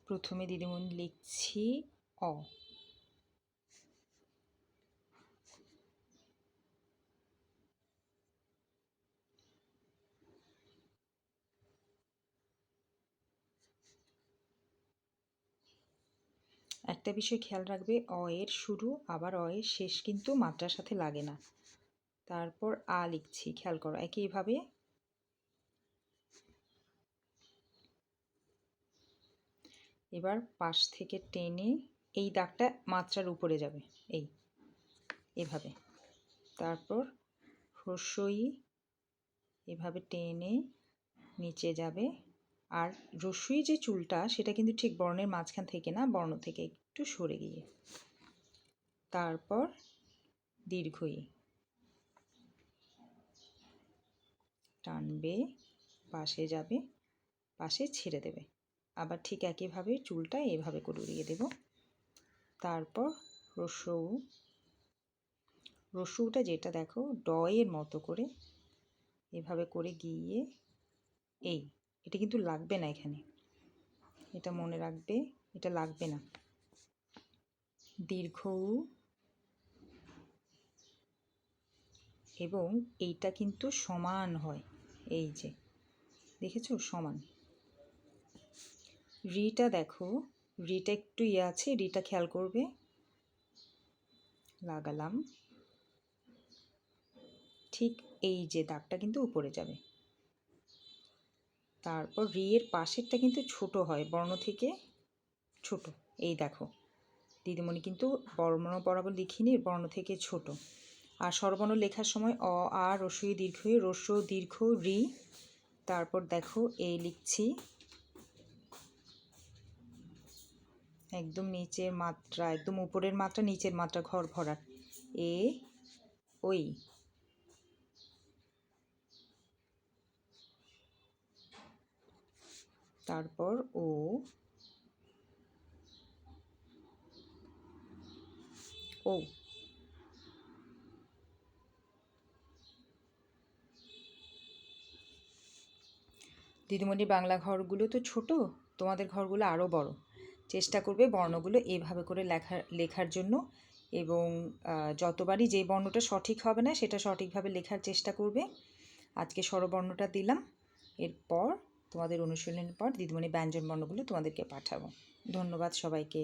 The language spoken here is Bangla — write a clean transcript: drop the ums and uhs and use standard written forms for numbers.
প্রথমে দিদিমণি লিখছি অ। একটা বিষয় খেয়াল রাখবে, অ এর শুরু আবার অ এর শেষ কিন্তু মাত্রার সাথে লাগে না। তারপর আ লিখছি, খেয়াল করো একইভাবে এবার পাশ থেকে টেনে এই দাগটা মাত্রার উপরে যাবে, এই এভাবে। তারপর হ্রস্বই এভাবে টেনে নিচে যাবে। আর রস্যই যে চুলটা সেটা কিন্তু ঠিক বর্ণের মাঝখান থেকে না, বর্ণ থেকে একটু সরে গিয়ে। তারপর দীর্ঘই টানবে, পাশে যাবে, পাশে ছেড়ে দেবে। আবার ঠিক একইভাবে চুলটা এভাবে করে উড়িয়ে দেব। তারপর রস্যৌ, রস্যৌটা যেটা দেখো ড এর মতো করে এভাবে করে গিয়ে এই, এটা কিন্তু লাগবে না এখানে, এটা মনে রাখবে, এটা লাগবে না। দীর্ঘ এবং এইটা কিন্তু সমান হয়, এই যে দেখেছো সমান। রিটা দেখো, রিটা একটু ইয়ে আছে, রিটা খেয়াল করবে। লাগালাম, ঠিক এই যে দাগটা কিন্তু উপরে যাবে। তারপর রি এর পাশেরটা কিন্তু ছোট হয়, বর্ণ থেকে ছোট। এই দেখো দিদিমণি কিন্তু বর্ণ বরাবর লিখিনি, বর্ণ থেকে ছোট। আর স্বরবর্ণ লেখার সময় অ, আ, রস্বই দীর্ঘই, রস্য দীর্ঘ রি। তারপর দেখো এই লিখছি একদম নিচের মাত্রা, একদম উপরের মাত্রা নিচের মাত্রা ঘর ভরাট, এ ওই। তারপর ও, ও। দিদিমণির বাংলা ঘরগুলো তো ছোট, তোমাদের ঘরগুলো আরও বড়। চেষ্টা করবে বর্ণগুলো এভাবে করে লেখার জন্য, এবং যতবারই যে বর্ণটা সঠিক হবে না সেটা সঠিকভাবে লেখার চেষ্টা করবে। আজকে স্বরবর্ণটা দিলাম, এরপর তোমাদের অনুশীলনের পর দিদিমণি ব্যঞ্জন বর্ণগুলো তোমাদেরকে পাঠাবো। ধন্যবাদ সবাইকে।